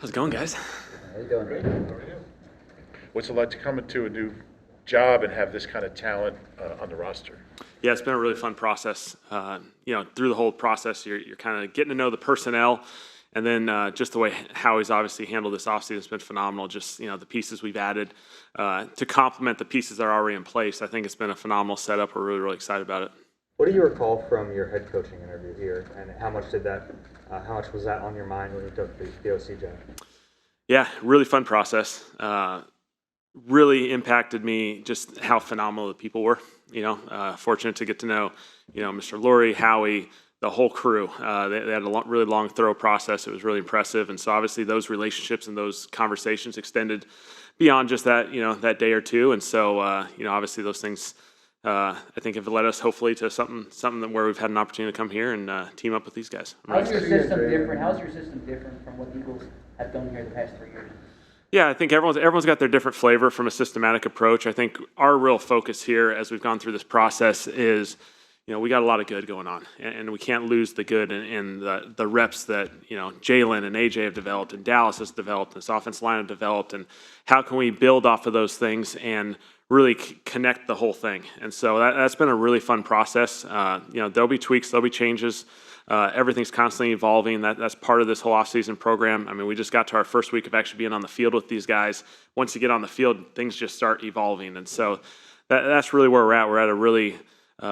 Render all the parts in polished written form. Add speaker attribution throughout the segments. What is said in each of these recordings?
Speaker 1: How's it going, guys?
Speaker 2: How you doing?
Speaker 3: Great. How are you? What's it like to come into a new job and have this kind of talent on the roster?
Speaker 1: Yeah, it's been a really fun process. Through the whole process, you're kind of getting to know the personnel, and then just the way Howie's obviously handled this offseason has been phenomenal. Just the pieces we've added to complement the pieces that are already in place. I think it's been a phenomenal setup. We're really, really excited about it.
Speaker 2: What do you recall from your head coaching interview here, and how much was that on your mind when you took the OC job?
Speaker 1: Yeah, really fun process. Really impacted me just how phenomenal the people were. Fortunate to get to know, Mr. Lurie, Howie, the whole crew. They had a really long, thorough process. It was really impressive. And so obviously those relationships and those conversations extended beyond just that, that day or two. And so, obviously those things, I think have led us hopefully to something where we've had an opportunity to come here and team up with these guys.
Speaker 4: How's your system different? How's your system different from what the Eagles have done here the past 3 years?
Speaker 1: Yeah, I think everyone's got their different flavor from a systematic approach. I think our real focus here as we've gone through this process is, we got a lot of good going on, and we can't lose the good in the reps that, Jalen and AJ have developed and Dallas has developed and this offensive line have developed, and how can we build off of those things and really connect the whole thing. And so that's been a really fun process. There'll be tweaks, there'll be changes. Everything's constantly evolving. That's part of this whole offseason program. I mean, we just got to our first week of actually being on the field with these guys. Once you get on the field, things just start evolving. And so that's really where we're at. We're at a really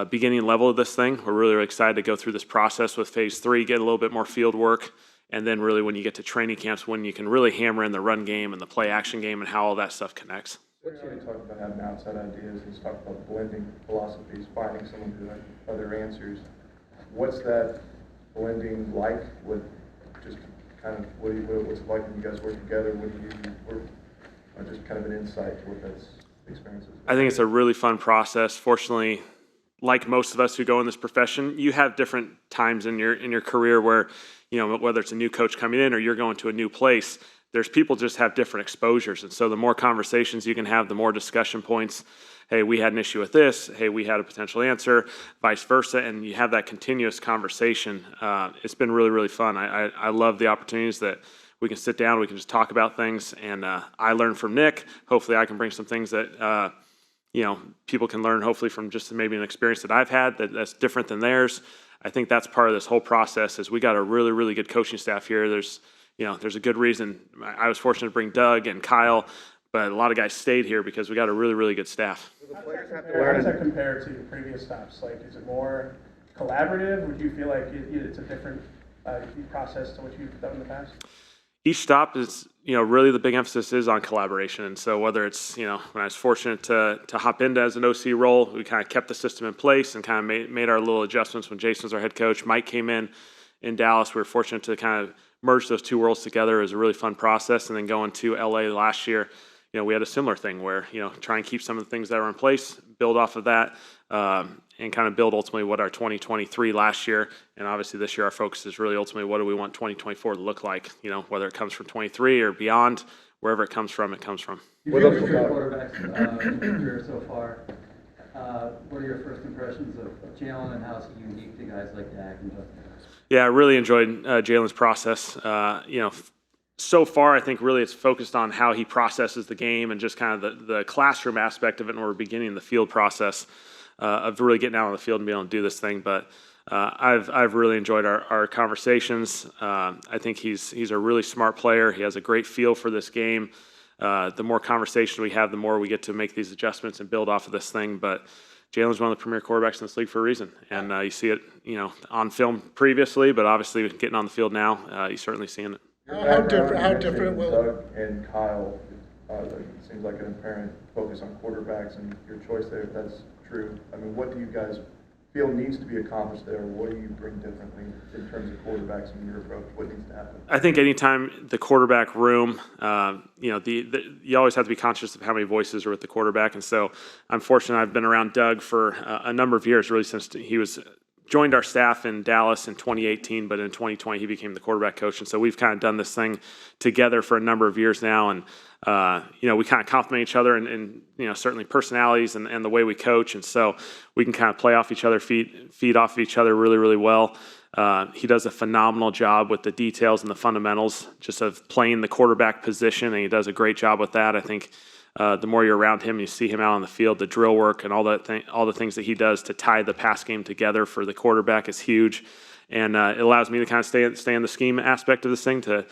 Speaker 1: beginning level of this thing. We're really, really excited to go through this process with phase 3, get a little bit more field work. And then really when you get to training camps, when you can really hammer in the run game and the play action game and how all that stuff connects.
Speaker 5: What you talk about having outside ideas, he's talked about blending philosophies, finding someone who has other answers. What's that blending like? With just kind of what's it like when you guys work together? What do you work? Just kind of an insight to what that's experiences.
Speaker 1: I think it's a really fun process. Fortunately, like most of us who go in this profession, you have different times in your career where, whether it's a new coach coming in or you're going to a new place, there's people just have different exposures. And so the more conversations you can have, the more discussion points. Hey, we had an issue with this. Hey, we had a potential answer, vice versa. And you have that continuous conversation. It's been really, really fun. I love the opportunities that we can sit down, we can just talk about things. And I learned from Nick. Hopefully I can bring some things that, people can learn hopefully from just maybe an experience that I've had that's different than theirs. I think that's part of this whole process is we got a really, really good coaching staff here. There's a good reason. I was fortunate to bring Doug and Kyle, but a lot of guys stayed here because we got a really, really good staff.
Speaker 6: How does that compare to your previous stops? Like, is it more collaborative? Would you feel like it's a different process to what you've done in the past?
Speaker 1: Each stop is, really the big emphasis is on collaboration. And so whether it's, when I was fortunate to hop into as an OC role, we kind of kept the system in place and kind of made our little adjustments when Jason was our head coach. Mike came in Dallas. We were fortunate to kind of merge those two worlds together. It was a really fun process. And then going to LA last year, we had a similar thing where, try and keep some of the things that were in place, build off of that, and kind of build ultimately what our 2023 last year, and obviously this year our focus is really ultimately what do we want 2024 to look like, whether it comes from 23 or beyond, wherever it comes from, it comes from.
Speaker 7: You've been with your quarterbacks in your career so far. What are your first impressions of Jalen and how is he unique to guys like Dak and Justin?
Speaker 1: Yeah, I really enjoyed Jalen's process. So far, I think really it's focused on how he processes the game and just kind of the classroom aspect of it, and we're beginning the field process of really getting out on the field and being able to do this thing. But I've really enjoyed our conversations. I think he's a really smart player. He has a great feel for this game. The more conversation we have, the more we get to make these adjustments and build off of this thing. But Jalen's one of the premier quarterbacks in this league for a reason, and you see it, on film previously, but obviously getting on the field now, you're certainly seeing it.
Speaker 5: How different will Doug and Kyle? It seems like an apparent focus on quarterbacks and your choice there. If that's true, I mean, what do you guys feel needs to be accomplished there? What do you bring differently in terms of quarterbacks and your approach? What needs to happen?
Speaker 1: I think anytime the quarterback room, you always have to be conscious of how many voices are with the quarterback. And so I'm fortunate I've been around Doug for a number of years, really since he joined our staff in Dallas in 2018, but in 2020 he became the quarterback coach. And so we've kind of done this thing together for a number of years now. And, we kind of complement each other and certainly personalities and the way we coach. And so we can kind of play off each other, feed off of each other really, really well. He does a phenomenal job with the details and the fundamentals, just of playing the quarterback position, and he does a great job with that. I think the more you're around him, you see him out on the field, the drill work and all the things that he does to tie the pass game together for the quarterback is huge. And it allows me to kind of stay in the scheme aspect of this thing, to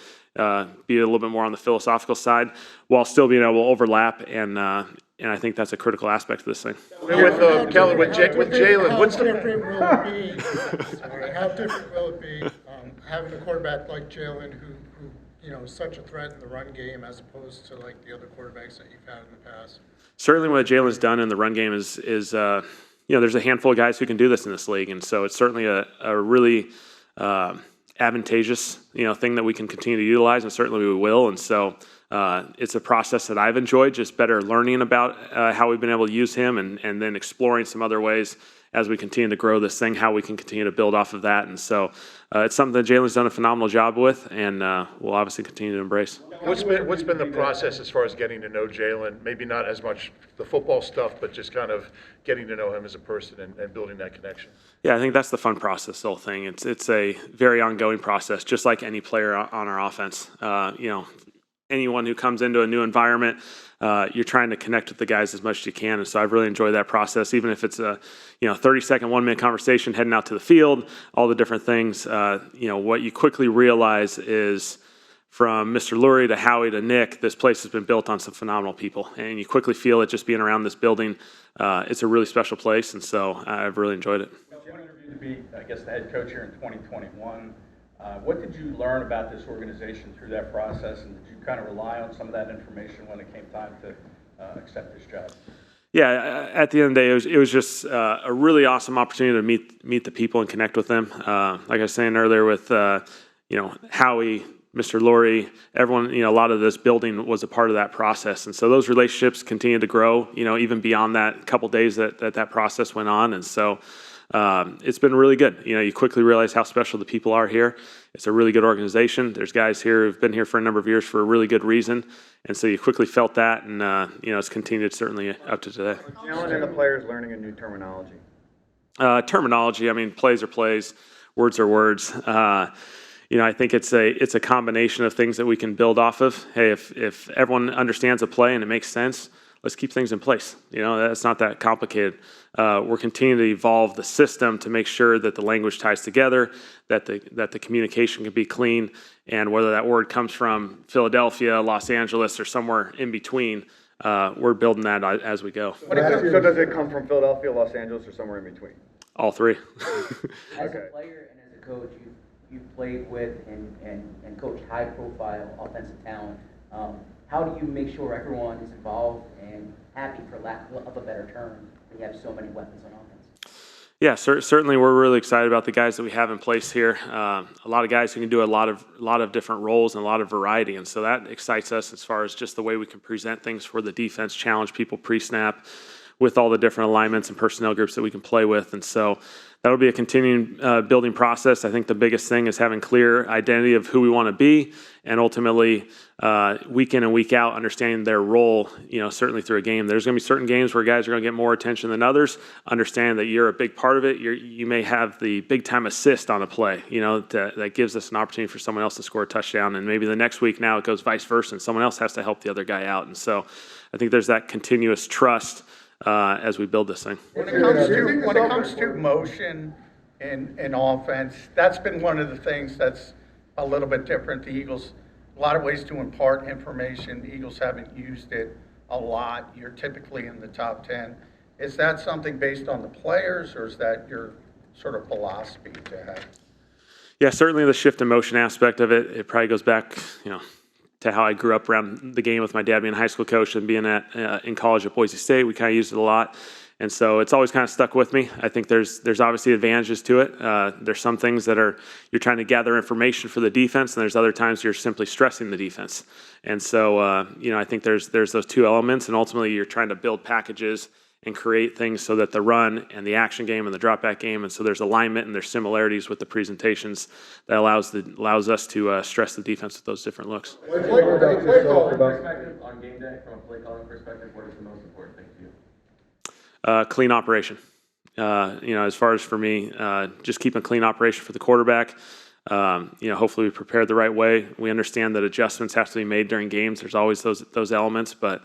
Speaker 1: be a little bit more on the philosophical side while still being able to overlap. And I think that's a critical aspect of this thing.
Speaker 3: With Kellen, with Jalen, what's
Speaker 8: How
Speaker 3: the
Speaker 8: different will it be? Sorry, how different will it be having a quarterback like Jalen who is such a threat in the run game as opposed to like the other quarterbacks that you've had in the past?
Speaker 1: Certainly what Jalen's done in the run game is there's a handful of guys who can do this in this league, and so it's certainly a really advantageous thing that we can continue to utilize, and certainly we will. And so it's a process that I've enjoyed, just better learning about how we've been able to use him, and then exploring some other ways as we continue to grow this thing, how we can continue to build off of that. And so it's something that Jalen's done a phenomenal job with, and we'll obviously continue to embrace.
Speaker 3: What's been the process as far as getting to know Jalen? Maybe not as much the football stuff, but just kind of getting to know him as a person and building that connection.
Speaker 1: Yeah, I think that's the fun process, the whole thing. It's a very ongoing process, just like any player on our offense. Anyone who comes into a new environment, you're trying to connect with the guys as much as you can. And so I've really enjoyed that process, even if it's a 30-second, 1-minute conversation heading out to the field, all the different things. What you quickly realize is, from Mr. Lurie to Howie to Nick, this place has been built on some phenomenal people. And you quickly feel it just being around this building. It's a really special place, and so I've really enjoyed it.
Speaker 9: You interviewed to be, I guess, the head coach here in 2021. What did you learn about this organization through that process, and did you kind of rely on some of that information when it came time to accept this job?
Speaker 1: Yeah, at the end of the day, it was just a really awesome opportunity to meet the people and connect with them. Like I was saying earlier, with Howie, Mr. Lurie, everyone, a lot of this building was a part of that process, and so those relationships continue to grow. Even beyond that couple days that process went on, and so. It's been really good. You quickly realize how special the people are here. It's a really good organization. There's guys here who've been here for a number of years for a really good reason. And so you quickly felt that, and, it's continued certainly up to today.
Speaker 2: Jalen and the players learning a new terminology.
Speaker 1: Terminology, plays are plays, words are words. I think it's a combination of things that we can build off of. Hey, if everyone understands a play and it makes sense, let's keep things in place. That's not that complicated. We're continuing to evolve the system to make sure that the language ties together, that the communication can be clean, and whether that word comes from Philadelphia, Los Angeles, or somewhere in between, we're building that as we go.
Speaker 2: So does it come from Philadelphia, Los Angeles, or somewhere in between?
Speaker 1: All three.
Speaker 4: As a player and as a coach, you've played with and coached high-profile offensive talent. How do you make sure everyone is involved and happy, for lack of a better term, we have so many weapons on offense?
Speaker 1: Yeah, certainly we're really excited about the guys that we have in place here. A lot of guys who can do a lot of different roles and a lot of variety, and so that excites us as far as just the way we can present things for the defense, challenge people pre-snap with all the different alignments and personnel groups that we can play with. And so that'll be a continuing building process. I think the biggest thing is having clear identity of who we want to be, and ultimately week in and week out understanding their role, certainly through a game. There's going to be certain games where guys are going to get more attention than others. Understand that you're a big part of it. You may have the big time assist on a play, that gives us an opportunity for someone else to score a touchdown. And maybe the next week now it goes vice versa and someone else has to help the other guy out. And so I think there's that continuous trust as we build this thing.
Speaker 8: When it comes to motion in offense, that's been one of the things that's a little bit different. The Eagles, a lot of ways to impart information. The Eagles haven't used it a lot. You're typically in the top 10. Is that something based on the players, or is that your sort of philosophy to have?
Speaker 1: Yeah, certainly the shift in motion aspect of it probably goes back, to how I grew up around the game with my dad being a high school coach and being in college at Boise State. We kind of used it a lot. And so it's always kind of stuck with me. I think there's obviously advantages to it. There's some things that you're trying to gather information for the defense, and there's other times you're simply stressing the defense. And so, I think there's those two elements, and ultimately you're trying to build packages and create things so that the run and the action game and the drop back game, and so there's alignment and there's similarities with the presentations that allows us to stress the defense with those different looks.
Speaker 5: From a play calling perspective, on game day, from a play calling perspective, what is the most important thing to you?
Speaker 1: Clean operation. As far as for me, just keeping clean operation for the quarterback. Hopefully we prepared the right way. We understand that adjustments have to be made during games. There's always those elements, but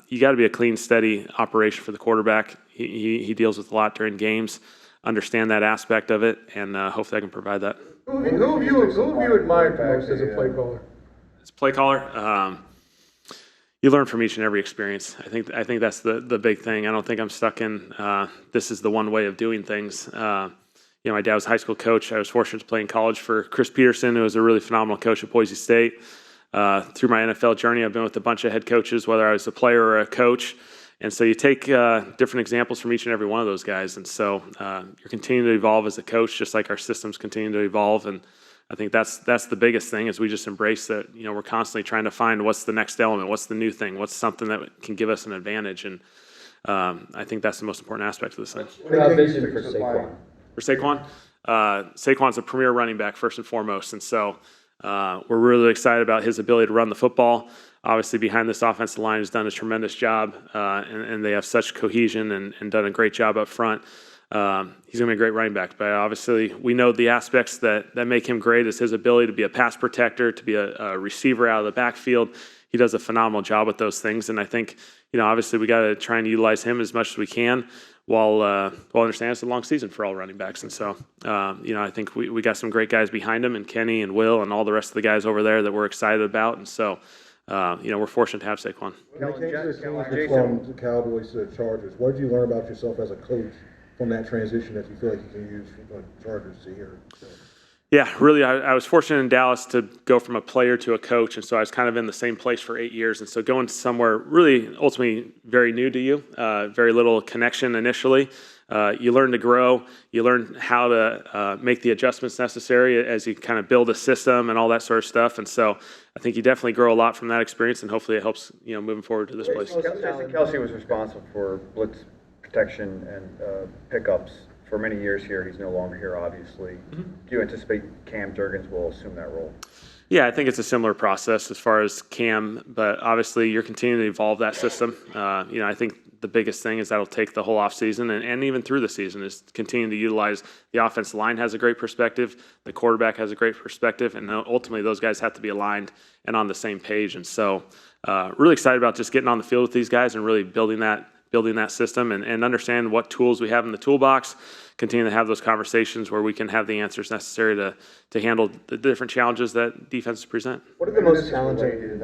Speaker 1: you got to be a clean, steady operation for the quarterback. He deals with a lot during games. Understand that aspect of it, and hopefully I can provide that.
Speaker 5: Who have you admired the most as a play caller?
Speaker 1: As a play caller, you learn from each and every experience. I think that's the big thing. I don't think I'm stuck in this is the one way of doing things. My dad was a high school coach. I was fortunate to play in college for Chris Peterson, who was a really phenomenal coach at Boise State. Through my NFL journey, I've been with a bunch of head coaches, whether I was a player or a coach. And so you take different examples from each and every one of those guys. And so you're continuing to evolve as a coach, just like our systems continue to evolve. And I think that's the biggest thing is we just embrace that, we're constantly trying to find what's the next element, what's the new thing, what's something that can give us an advantage. And I think that's the most important aspect of this thing.
Speaker 2: What about vision for Saquon?
Speaker 1: For Saquon, Saquon's a premier running back first and foremost. And so we're really excited about his ability to run the football. Obviously, behind this offensive line has done a tremendous job, and they have such cohesion and done a great job up front. He's going to be a great running back. But obviously, we know the aspects that make him great is his ability to be a pass protector, to be a receiver out of the backfield. He does a phenomenal job with those things. And I think, obviously, we got to try and utilize him as much as we can while understanding it's a long season for all running backs. And so, I think we got some great guys behind him, and Kenny and Will and all the rest of the guys over there that we're excited about. And so, we're fortunate to have Saquon.
Speaker 10: When it came to the transition from the Cowboys to the Chargers, what did you learn about yourself as a coach from that transition that you feel like you can use from the Chargers to here?
Speaker 1: Yeah, really, I was fortunate in Dallas to go from a player to a coach, and so I was kind of in the same place for 8 years. And so going somewhere really ultimately very new to you, very little connection initially. You learn to grow. You learn how to make the adjustments necessary as you kind of build a system and all that sort of stuff. And so I think you definitely grow a lot from that experience, and hopefully it helps, moving forward to this place.
Speaker 11: Jason Kelsey was responsible for blitz protection and pickups for many years here. He's no longer here, obviously. Mm-hmm. Do you anticipate Cam Jurgens will assume that role?
Speaker 1: Yeah, I think it's a similar process as far as Cam, but obviously you're continuing to evolve that system. I think the biggest thing is that'll take the whole offseason and even through the season is continuing to utilize the offensive line has a great perspective, the quarterback has a great perspective, and ultimately those guys have to be aligned and on the same page. And so really excited about just getting on the field with these guys and really building that system and understand what tools we have in the toolbox, continue to have those conversations where we can have the answers necessary to handle the different challenges that defenses present.
Speaker 2: What are the most challenging?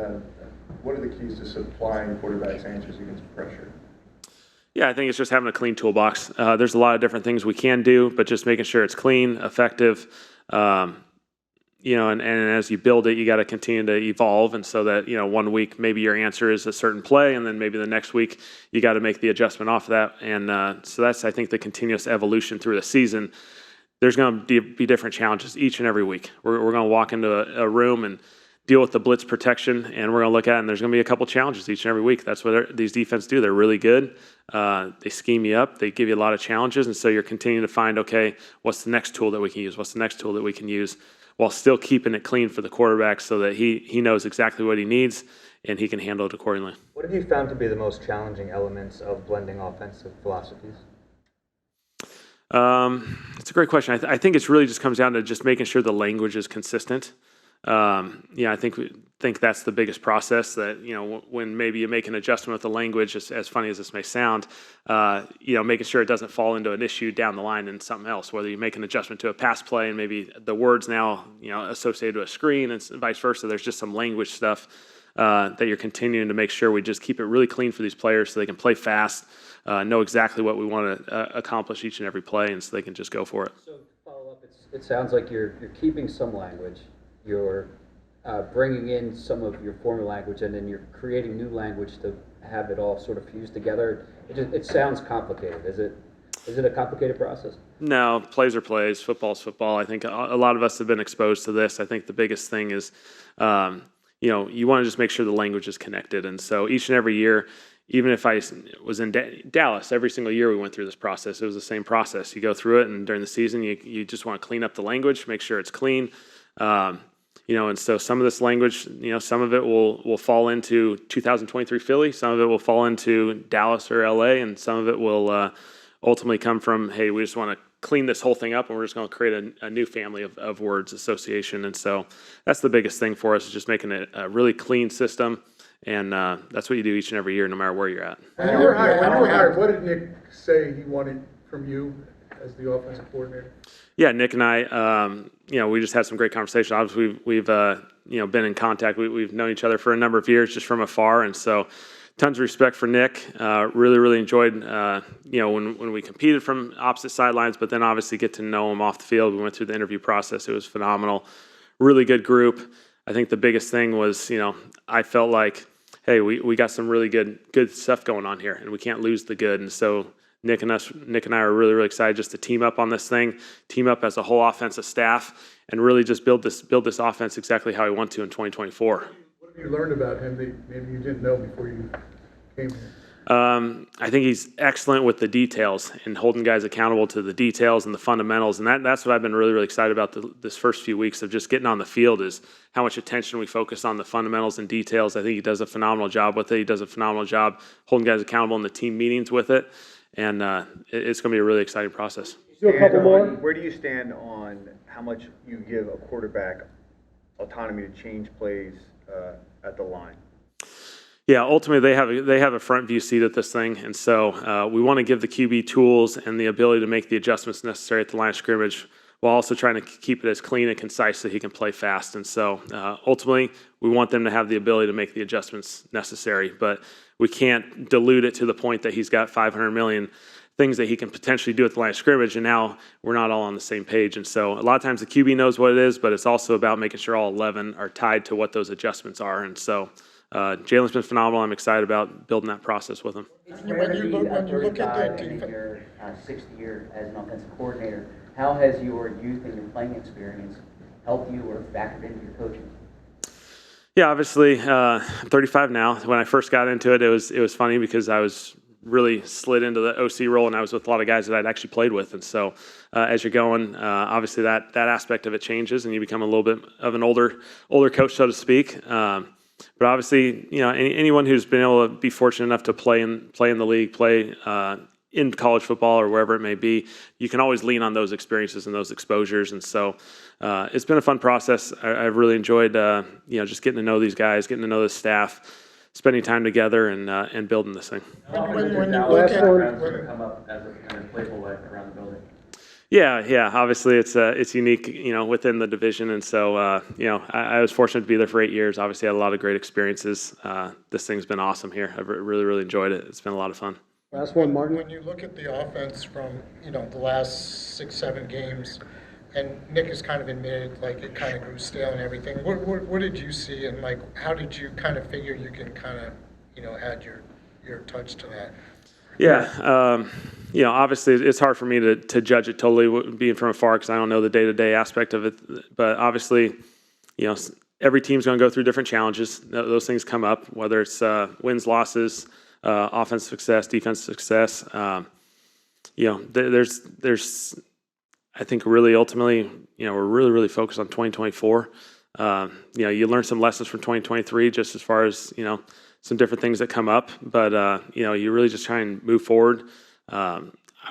Speaker 5: What are the keys to supplying quarterbacks answers against pressure?
Speaker 1: Yeah, I think it's just having a clean toolbox. There's a lot of different things we can do, but just making sure it's clean, effective, and as you build it, you got to continue to evolve. And so that, 1 week, maybe your answer is a certain play, and then maybe the next week you got to make the adjustment off of that. And so that's, I think, the continuous evolution through the season. There's going to be different challenges each and every week. We're going to walk into a room and deal with the blitz protection, and we're going to look at it, and there's going to be a couple challenges each and every week. That's what these defenses do. They're really good. They scheme you up. They give you a lot of challenges, and so you're continuing to find, okay, what's the next tool that we can use? What's the next tool that we can use while still keeping it clean for the quarterback so that he knows exactly what he needs and he can handle it accordingly.
Speaker 2: What have you found to be the most challenging elements of blending offensive philosophies?
Speaker 1: It's a great question. I think it's really just comes down to just making sure the language is consistent. I think that's the biggest process that, when maybe you make an adjustment with the language, as funny as this may sound, making sure it doesn't fall into an issue down the line and something else, whether you make an adjustment to a pass play and maybe the words now, associated to a screen and vice versa. There's just some language stuff that you're continuing to make sure we just keep it really clean for these players so they can play fast, know exactly what we want to accomplish each and every play, and so they can just go for it.
Speaker 12: So to follow up, it sounds like you're keeping some language. You're bringing in some of your former language, and then you're creating new language to have it all sort of fused together. It sounds complicated. Is it a complicated process?
Speaker 1: No, plays are plays. Football's football. I think a lot of us have been exposed to this. I think the biggest thing is, you want to just make sure the language is connected. And so each and every year, even if I was in Dallas, every single year we went through this process. It was the same process. You go through it, and during the season, you just want to clean up the language, make sure it's clean. And so some of this language, some of it will fall into 2023 Philly, some of it will fall into Dallas or LA, and some of it will ultimately come from, hey, we just want to clean this whole thing up and we're just going to create a new family of words association. And so that's the biggest thing for us, is just making it a really clean system. And that's what you do each and every year, no matter where you're at.
Speaker 13: When you were hired, what did Nick say he wanted from you as the offensive coordinator?
Speaker 1: Yeah, Nick and I, we just had some great conversation. Obviously, we've been in contact. We've known each other for a number of years, just from afar, and so tons of respect for Nick. Really enjoyed, when we competed from opposite sidelines, but then obviously get to know him off the field. We went through the interview process. It was phenomenal. Really good group. I think the biggest thing was, I felt like, hey, we got some really good stuff going on here, and we can't lose the good. And so Nick and I are really excited just to team up on this thing, team up as a whole offensive staff, and really just build this offense exactly how we want to in 2024.
Speaker 13: What have you learned about him that maybe you didn't know before you came here?
Speaker 1: I think he's excellent with the details and holding guys accountable to the details and the fundamentals. And that's what I've been really excited about this first few weeks of just getting on the field, is how much attention we focus on the fundamentals and details. I think he does a phenomenal job with it. He does a phenomenal job holding guys accountable in the team meetings with it. And it's going to be a really exciting process.
Speaker 11: Do a couple more. Where do you stand on how much you give a quarterback autonomy to change plays at the line?
Speaker 1: Yeah, ultimately they have a front view seat at this thing, and so we want to give the QB tools and the ability to make the adjustments necessary at the line of scrimmage, while also trying to keep it as clean and concise so he can play fast. And so ultimately, we want them to have the ability to make the adjustments necessary, but we can't dilute it to the point that he's got 500 million things that he can potentially do at the line of scrimmage, and now we're not all on the same page. And so a lot of times the QB knows what it is, but it's also about making sure all 11 are tied to what those adjustments are. And so Jalen's been phenomenal. I'm excited about building that process with him.
Speaker 4: It's rare to be a third guy in your sixth year as an offensive coordinator. How has your youth and your playing experience helped you or factored into your coaching?
Speaker 1: Yeah, obviously, I'm 35 now. When I first got into it, it was funny because I was really slid into the OC role, and I was with a lot of guys that I'd actually played with. And so as you're going, obviously that aspect of it changes, and you become a little bit of an older coach, so to speak. But obviously, anyone who's been able to be fortunate enough to play in the league, play in college football or wherever it may be, you can always lean on those experiences and those exposures. And so it's been a fun process. I've really enjoyed, just getting to know these guys, getting to know the staff, spending time together, and building this thing.
Speaker 7: When you look at come up as a kind of playful way around the building.
Speaker 1: Yeah. Obviously, it's unique, within the division, and so I was fortunate to be there for 8 years. Obviously, had a lot of great experiences. This thing's been awesome here. I've really enjoyed it. It's been a lot of fun.
Speaker 10: Last one, Martin.
Speaker 13: When you look at the offense from, the last 6-7 games, and Nick has kind of admitted, like, it kind of grew stale and everything, what did you see, and, like, how did you kind of figure you can kind of, add your touch to that?
Speaker 1: Yeah, obviously it's hard for me to judge it totally being from afar because I don't know the day-to-day aspect of it. But obviously, every team's going to go through different challenges. Those things come up, whether it's wins, losses, offensive success, defensive success. There's I think really ultimately, we're really focused on 2024. You learn some lessons from 2023 just as far as, some different things that come up, but you really just try and move forward. I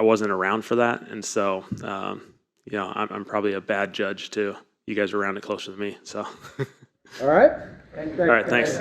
Speaker 1: wasn't around for that, and so I'm probably a bad judge too. You guys are around it closer than me, so.
Speaker 10: All right.
Speaker 1: All right, thanks.